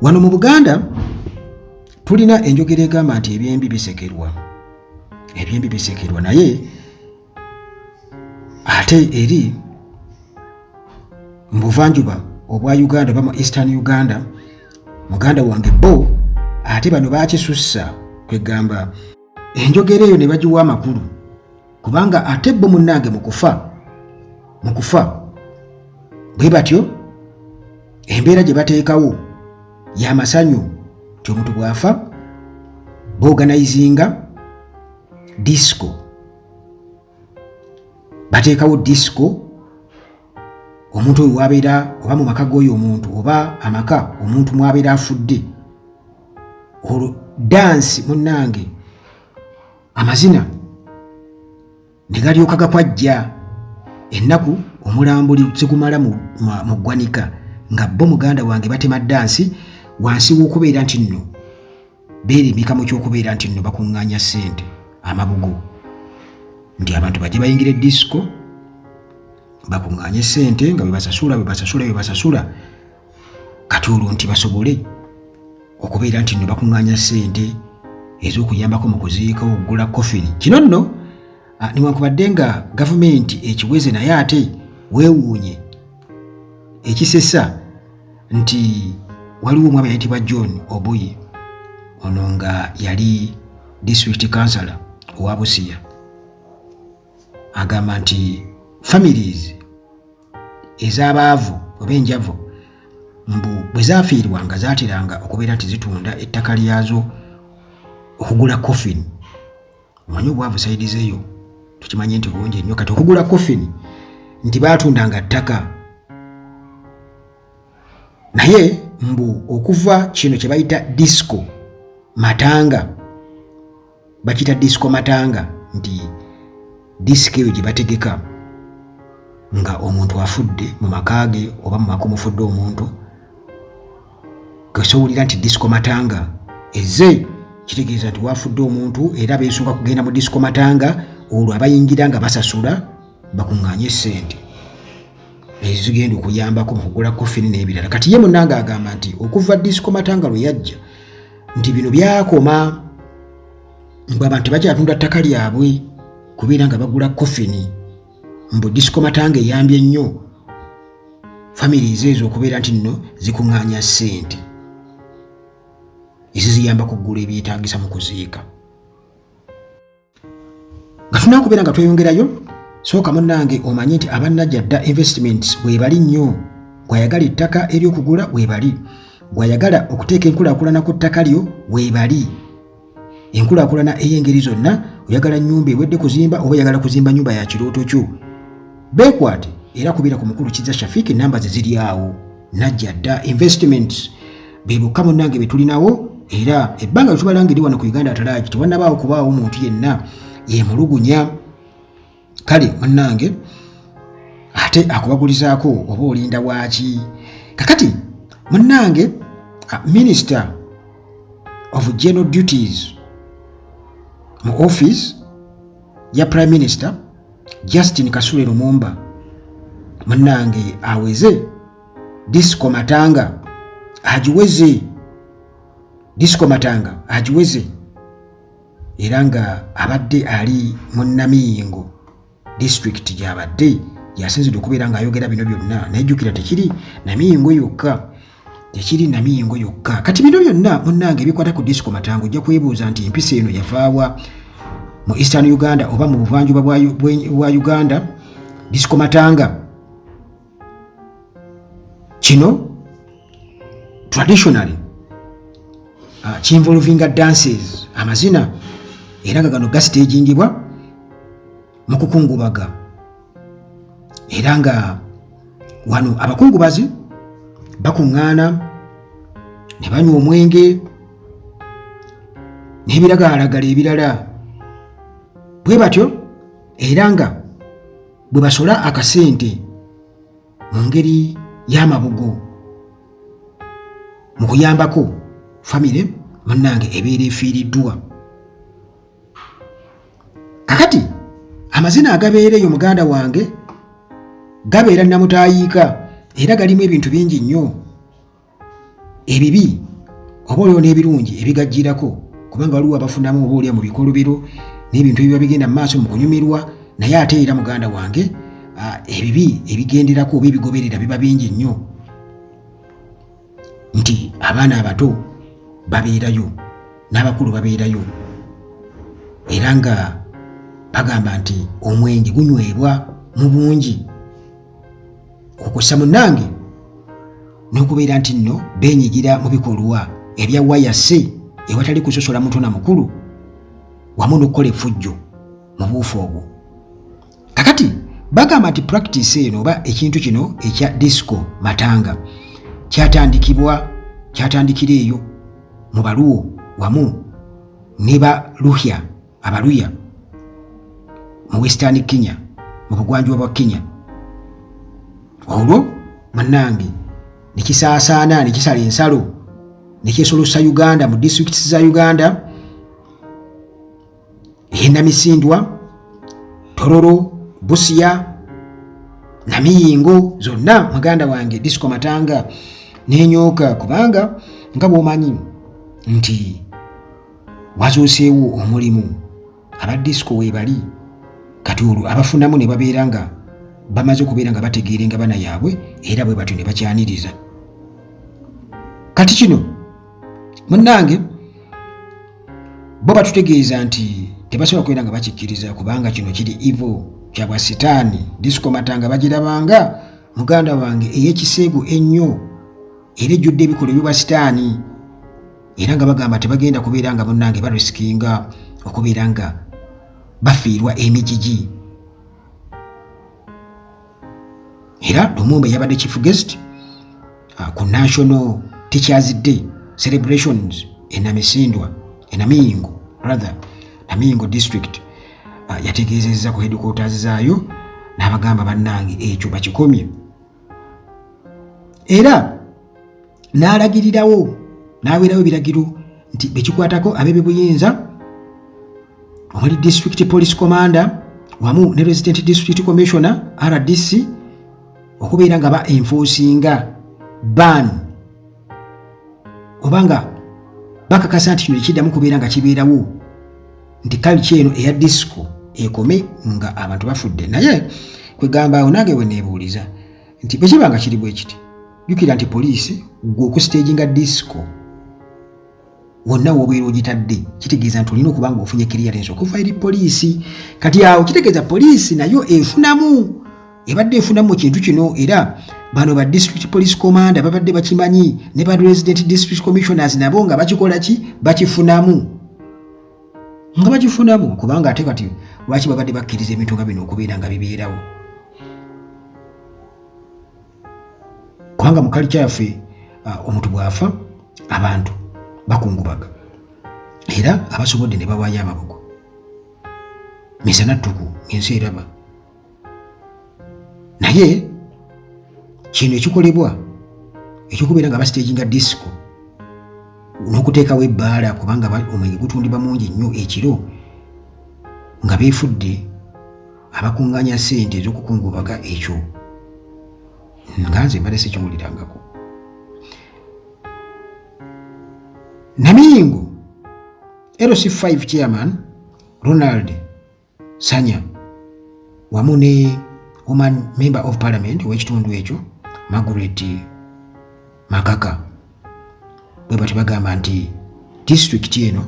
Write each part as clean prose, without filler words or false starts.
Wano mu Buganda tulina enjogera egamba nti ebyembi bisekerwa. Ebyembi bisekerwa naye ate eri mu buvanjuba obwa Uganda oba mu Eastern Uganda, muganda wange bo ate bano bakisussa kwegamba enjogera eyo ne bagiwa amakulu, kubanga ate bo munnange mu kufa bwe batyo embeera gye bateekawo y'amasanyu nti omuntu bw'afa boganizinga disco, bateekawo disco. Omuntu oyo wabeera oba mu maka g'oyo omuntu oba amaka omuntu mwabeera afudde, olwo dansi munnange amazina ne galyoka gakwajja ennaku omulambo zigumala mu ggwanika nga bo muganda wange batema dansi wansi w'okubeera nti nno beerimika mu ky'okubeera nti nno bakuŋŋaanya ssente amabugo nti abantu bajje bayingire disco bakuŋŋaanye ssente nga bebasasula kati olwo nti basobole okubeera nti nno bakuŋŋaanya ssente ez'okuyambako mu kuziika okugula coffin. Kino nno newankubadde nga gavumenti ekiweze naye ate weewuunye ekisesa nti waliwo omwami ayitibwa John Obuyi, ono nga yali district councillor owa Busia, agamba nti families ez'abaavu oba enjavu mbu bwe zaafiirwanga zaateranga okubeera nti zitunda ettaka lyazo okugula coffin. Omanyi obwavu sayidize eyo tukimanye nti bulungi ennyo, kati okugula coffin nti baatundanga ttaka, naye mbu okuva kino kye bayita disco matanga, bakita disco matanga nti disco eyo gye bategeka nga omuntu afudde mu maka ge oba mu maka omufudde omuntu gasowulira nti disco matanga ezze kitegeeza nti wafudde omuntu era beesooka kugenda mu disco matanga, olwo abayingira nga basasula bakuŋŋaanye ssente ezigenda okuyambako mu kugula coffin n'ebirala. Kati ye munnange agamba nti okuva disco matanga lwe yajja nti bino byakoma, mbu abantu bakyatunda ttaka lyabwe kubeera nga bagula coffin, mbu disco matanga eyambye nnyo families ezo okubeera nti nno zikuŋŋaanya ssente eziziyamba kugula ebyetaagisa mu kuziika. Nga tunakubeera nga tweyongerayo, sooka munnange omanye nti abannajjadda investments bwebali nnyo, gwayagala ettaka ery'okugula webali, gwayagala okuteeka enkulaakulana ku ttaka lyo webali, enkulaakulana ey'engeri zonna, oyagala nnyumba ewedde kuzimba oba oyagala kuzimba nnyumba ya kirooto kyo, beekwate era kubeera ku mukulu Kizza Shafik, namba ze ziri awo. Najjadda investments be bokka munnange be tulinawo, era ebbanga lye tubalangiri wano ku Uganda Atalagi tewannabaawo kubaawo omuntu yenna yemulugunya. Kale munnange ate akubagulizaako oba olinda waaki? Kakati munnange Minister of General Duties mu office ya Prime Minister Justin Kasule Lumumba munnange aweze disco matanga agiweze, disco matanga agiweze, era nga abadde ali mu Namiyingo district gy'abadde yasinzidde okubeera ng'ayogera bino byonna, najjukira tekiri Namiyingo yokka, tekiri Namiyingo yokka. Kati bino byonna munnange bikwata ku disco matanga ojja kwebuuza nti empisa eno yavaawa mu Eastern Uganda oba mu buvanjuba bwa Uganda. Disco matanga kino traditionally kinvolvinga dances, amazina era nga gano gasitagingibwa mu kukungubaga, era nga wano abakungubazi bakuŋŋaana ne banywa omwenge n'ebiragaalagala ebirala bwe batyo, era nga bwe basola akasente mu ngeri y'amabugo mu kuyambako famire munnange ebeera efiiriddwa. Kakati amazina agabeera eyo muganda wange gabeera namutaayiika era galimu ebintu bingi nnyo ebibi oboolyawo n'ebirungi ebigajjirako kubanga waliwo abafunamu oboolya mu bikolobero n'ebintu ebiba bigenda mu maaso mu kunyumirwa, naye ate era muganda wange ebibi ebigenderako oba ebigoberera biba bingi nnyo, nti abaana abato babeerayo n'abakulu babeerayo, era nga bagamba nti omwenge gunywebwa mu bungi. Okussa munnange n'okubeera nti nno beenyigira mu bikolwa ebya wayase ewatali kusosola muto na mukulu wamu n'okukola effujjo mu buufu obwo. Kakati bagamba nti practice eno oba ekintu kino ekya disco matanga kyatandikira eyo mu Baluwo wamu ne Baluhya Abaluya mu Western Kenya, mu bugwanjuba bwa Kenya. Olwo munnange ne kisaasaana ne kisala ensalo ne kyesolosa Uganda mu districts za Uganda Namisindwa, Tororo, Busia, Namiyingo zonna muganda wange disco matanga n'enyooka kubanga nga bw'omanyi nti wazuuseewo omulimu aba disco weebali kati olwo abafunamu ne babeera nga bamaze okubeera nga bategeerenga bana yaabwe era bwe batyo ne bakyaniriza. Kati kino munnange bo batutegeeza nti tebasobola kubeera nga bakikkiriza kubanga kino kiri evil kya bwa sitaani. Disco matanga bagirabanga muganda wange ey'ekiseegu ennyo era ejjudde ebikolwa ebya sitaani, era nga bagamba tebagenda kubeera nga munnange barisikinga okubeera nga bafiirwa emijiji. Era Lumumba yabadde chief guest ku National Teachers Day celebrations Namiyingo district. Yategeezezza ku headquarters zaayo n'abagamba bannange ekyo bakikomye, era n'alagirirawo n'aweerawo ebiragiro nti bekikwatako ab'ebibuyinza omuli district police commander wamu ne resident district commissioner RDC okubeera nga ba enforcinga ban obanga bakakasa nti kino ekiddamu kubeera nga kibeerawo nti culture eno eya disco ekome nga abantu bafudde. Naye kwegamba awo nange we neebuuliza nti bwe kiba nga kiri bwe kiti, jjukira nti poliisi gwe okusitaginga disco wonna w'obeera ogitadde kitegeeza nti olina okuba nga ofunye clearance okuva eri poliisi. Kati awo kitegeeza poliisi nayo ebadde efunamu kintu kino, era bano ba district police commander babadde bakimanyi ne ba resident district commissioners nabo nga bakikola ki bakifunamu kubanga ate kati lwaki babadde bakkiriza ebintu nga bino okubeera nga bibeerawo, kubanga mu culture yaffe omuntu bw'afa abantu bakungubaga era abasobodde ne bawaayo amabugo misana ttuku ensi eraba. Naye kino ekikolebwa ekyokubeera nga basitaginga disco n'okuteekawo ebbaala kubanga omwenge gutundibwa mungi nnyo ekiro nga beefudde abakuŋŋaanya ssente ez'okukungubaga, ekyo nga nze mbadde sikiwulirangako. Namiyingo LC5 chairman Ronald Sanya wamu ne woman member of parliament w'ekitundu ekyo Margaret Makaka bwe bati bagamba nti district eno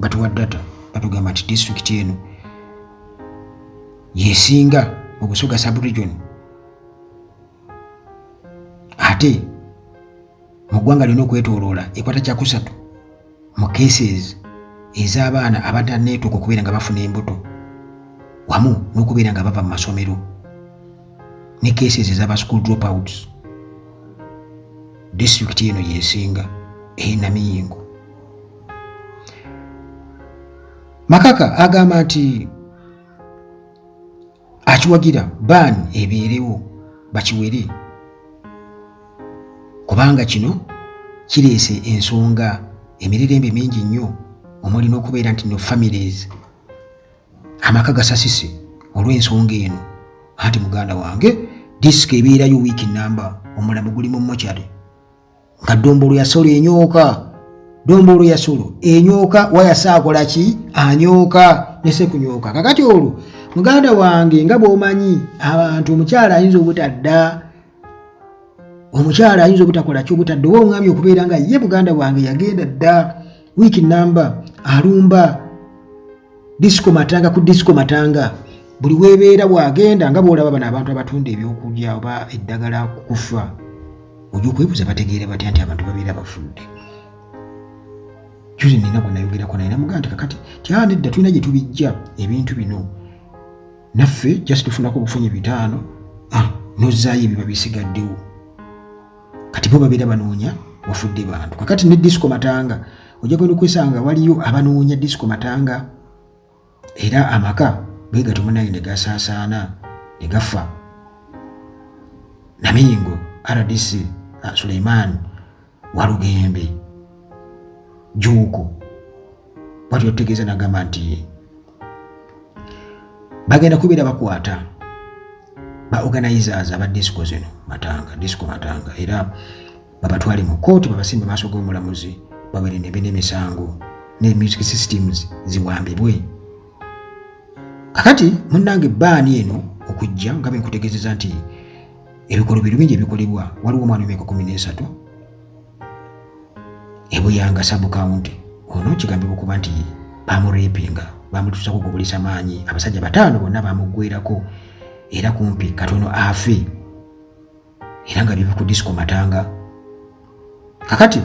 batuwa data batugamba nti district eno yesinga mu Busoga sub-region ate mu ggwanga lyonna okwetooloola ekwata kyakusatu mu cases ez'abaana abatanneetuuka okubeera nga bafuna embuto wamu n'okubeera nga bava mu masomero ne cases ez'aba school dropouts. District eno yesinga Namiyingo. Makaka agamba nti akiwagira ban ebeerewo bakiwere kubanga kino kireese ensonga emirerembe mingi nnyo omuli n'okubeera nti no families amaka gasasise olw'ensonga eno. Ati muganda wange disika ebeerayo wiiki namba omulamu guli mu mochari nga Dombolo ya Solo enyooka. Dombolo ya Solo enyooka wayasaakola ki anyooka nese kunyooka. Kakati olwo muganda wange nga bw'omanyi abantu omukyala ayinza obutadda, omukyala ayinza obutakola ki obutadda oba oŋŋambye okubeera nga ye muganda wange yagenda dda wiiki namba alumba disco matanga ku disco matanga. Buli weebeera bw'agenda nga bw'olaba bano abantu abatunda ebyokulya oba eddagala kufa ojja okwebuuza bategeere batya nti abantu babeera bafudde. Juzi nina bwe nayogerako naye namugamba nti kakati nedda tulina gye tubijja ebintu bino naffe just tufunako obufunyi 5 nozzaayo ebiba bisigaddewo. Kati bo babeera banoonya wafudde bantu. Kakati ne disco matanga ojja kwenda okwesanga waliyo abanoonya disco matanga era amaka bwe gatomunaye ne gasaasaana ne gafa. Namingo RDC Suleiman Walugembe Juuko watu yotegeeza nagamba nti bagenda kubeera bakwata ba organizers aba disco zino disco matanga era babatwale mu kooti babasimbe maaso g'omulamuzi babeere n'emisango ne music systems ziwambibwe. Kakati munnange baani eno okujja nga benkutegeezeza nti ebikolwa bingi ebikolebwa. Waliwo omwana w'emyaka 13 Ebuyanga sub county ono kigambibwa okuba nti bamurepinga bamutuusako okugobulisa maanyi. Abasajja 5 bonna bamuggweerako era kumpi katono afe era nga bibi ku disco matanga. Kakati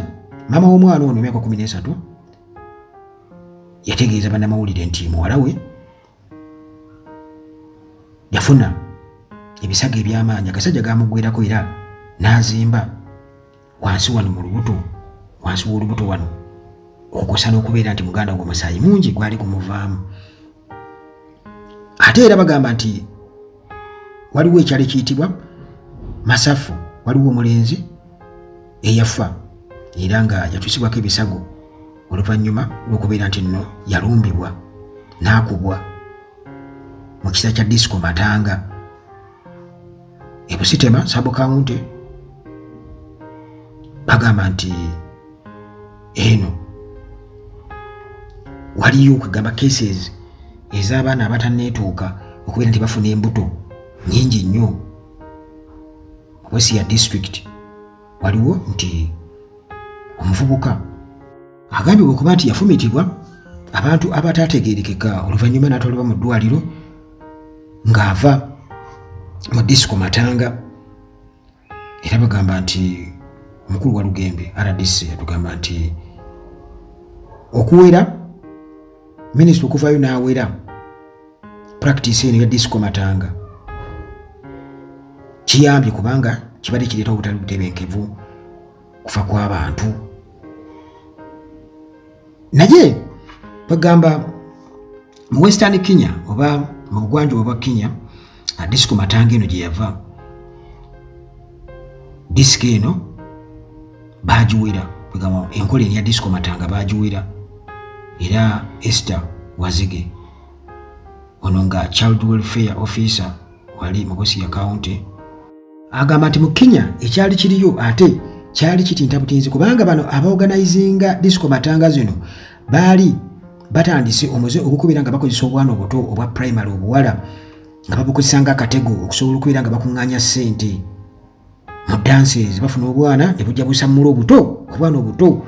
mama w'omwana ono emyaka 13 yategeeza bannamawulire nti muwala we yafuna ebisago eby'amaanyi agasajja gamuggweerako era n'azimba wansi wano mu lubuto, wansi w'olubuto wano okukosa n'okubeera nti muganda we omusaayi mungi gwali kumuvaamu. Ate era bagamba nti waliwo ekyali kiyitibwa Masafu, waliwo omulenzi eyafa era nga yatuusibwako ebisago oluvannyuma lw'okubeera nti nno yalumbibwa n'akubwa mu kisa kya disco matanga Ebusitema sub county. Bagamba nti eno waliyo okugamba cases ez'abaana abatanneetuuka okubeera nti bafuna embuto nyingi nnyo mu Busia district. Waliwo nti omuvubuka agambibwa okuba nti yafumitibwa abantu abataategeerekeka oluvannyuma n'atwalibwa mu ddwaliro ng'ava mu disco matanga. Era bagamba nti omukulu wa Lugembe RDC atugamba nti okuwera minisita okuvaayo n'awera practice eno ya disco matanga kiyambye kubanga kibadde kireeta obutali butebenkevu kufa kw'abantu. Naye bagamba mu Western Kenya oba mu bugwanjuba bwa Kenya disco matanga eno gye yava disco eno bagiwera. Bagamba enkola eno ya disco matanga bagiwera era Esther Wazige ono nga child welfare officer wali mu Busia county agamba nti mu Kenya ekyali kiriyo ate kyali kitinta butinzi kubanga bano abaorganizinga disco matanga zino baali batandise omuze okukubira nga bakozesa obwana obuto obwa primary obuwala nga babukozesa nga akatego okusobola okubeera nga bakuŋŋaanya ssente mu dances bafuna obwana ne bujja busammula obuto obwana obuto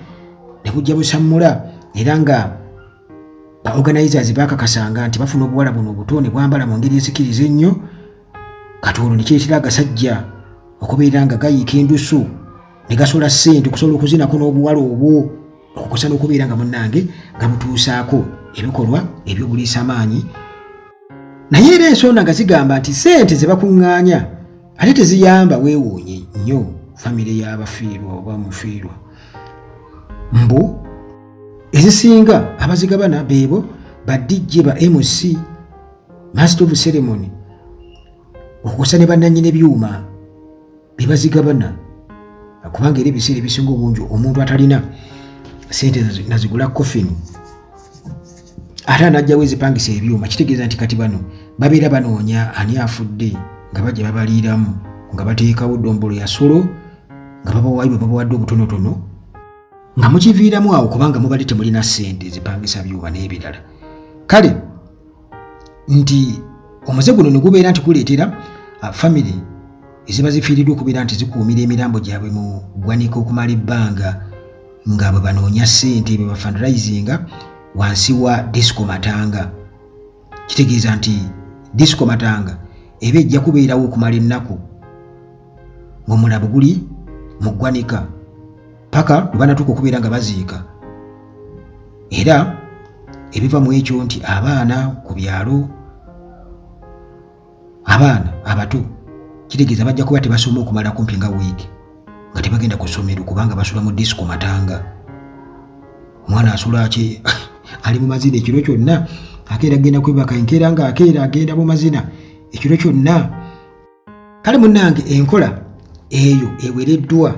ne bujja busammula era nga ba organizers bakakasanga nti bafuna obuwala buno obuto ne bwambala mu ngeri esikiriza ennyo kati olwo ne kireetera agasajja okubeera nga gayiika endusu ne gasola ssente okusobola okuzinako n'obuwala obwo okukosa n'okubeera nga munnange nga butuusaako ebikolwa ebyobuliisa maanyi. Naye era ensonga nga zigamba nti ssente ze bakuŋŋaanya ate teziyamba weewuunye nnyo famire y'abafiirwa oba mufiirwa. Mbu ezisinga abazigabana beebo ba DJ ba MC Master of Ceremony okukosa ne bannannyini ebyuma bye bazigabana kubanga era ebiseera ebisinga obungi omuntu atalina ssente nazigula coffin ate anajjawo ezipangisa ebyuma kitegeeza nti kati bano babeera banoonya ani afudde nga bajja babaliiramu nga bateekawo Dombolo ya Solo nga babawayo babawadde obutonotono nga mukiviiramu awo kubanga mubali temulina ssente zipangisa byuma n'ebirala. Kale nti omuze guno ne gubeera nti guleetera famire eziba zifiiriddwa okubeera nti zikuumira emirambo gyabwe mu ggwanika okumala ebbanga nga bwe banoonya ssente bwe bafundraisinga wansi wa Disco Matanga. Kitegeeza nti Disco Matanga eba ejja kubeerawo okumala ennaku ng'omulabo guli mu ggwanika paka lwe banatuuka okubeera nga baziika. Era ebiva mu ekyo nti abaana ku byalo, abaana abato kitegeeza bajja kuba tebasoma okumala kumpi nga wiiki nga tebagenda ku ssomero kubanga basula mu Disco Matanga. Omwana asula ki ali mu mazina ekiro kyonna, akeera agenda kwebaka, enkeera nga akeera agenda mu mazina ekiro kyonna. Kale munnange enkola eyo ewereddwa,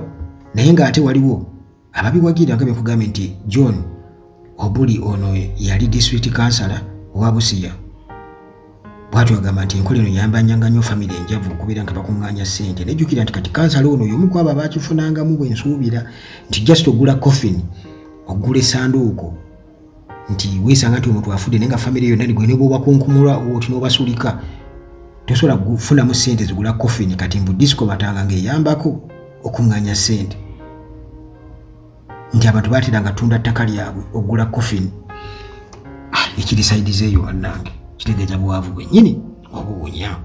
naye ng'ate waliwo ababiwagira nga byekugambye nti John Obuli ono yali district councillor owa Busia. Bwatyo agamba nti enkola eno yambanyanga nnyo famire enjavu okubeera nga bakuŋŋaanya ssente. Nejjukira nti kati kansala ono y'omu ku abo abakifunangamu bwe nsuubira nti just ogula coffin, ogula essanduuko, nti weesanga nti omuntu afudde naye nga famire yonna gwe ne bw'obakunkumula oti n'obasulika tosobola kufunamu ssente zigula coffin. Kati mbu Disco Matanga ng'eyambako okuŋŋaanya ssente, nti abantu baateranga tunda ttaka lyabwe ogula coffin. Ekiri saidize eyo bannange kitegeeza bwavu bwennyini obuwunya.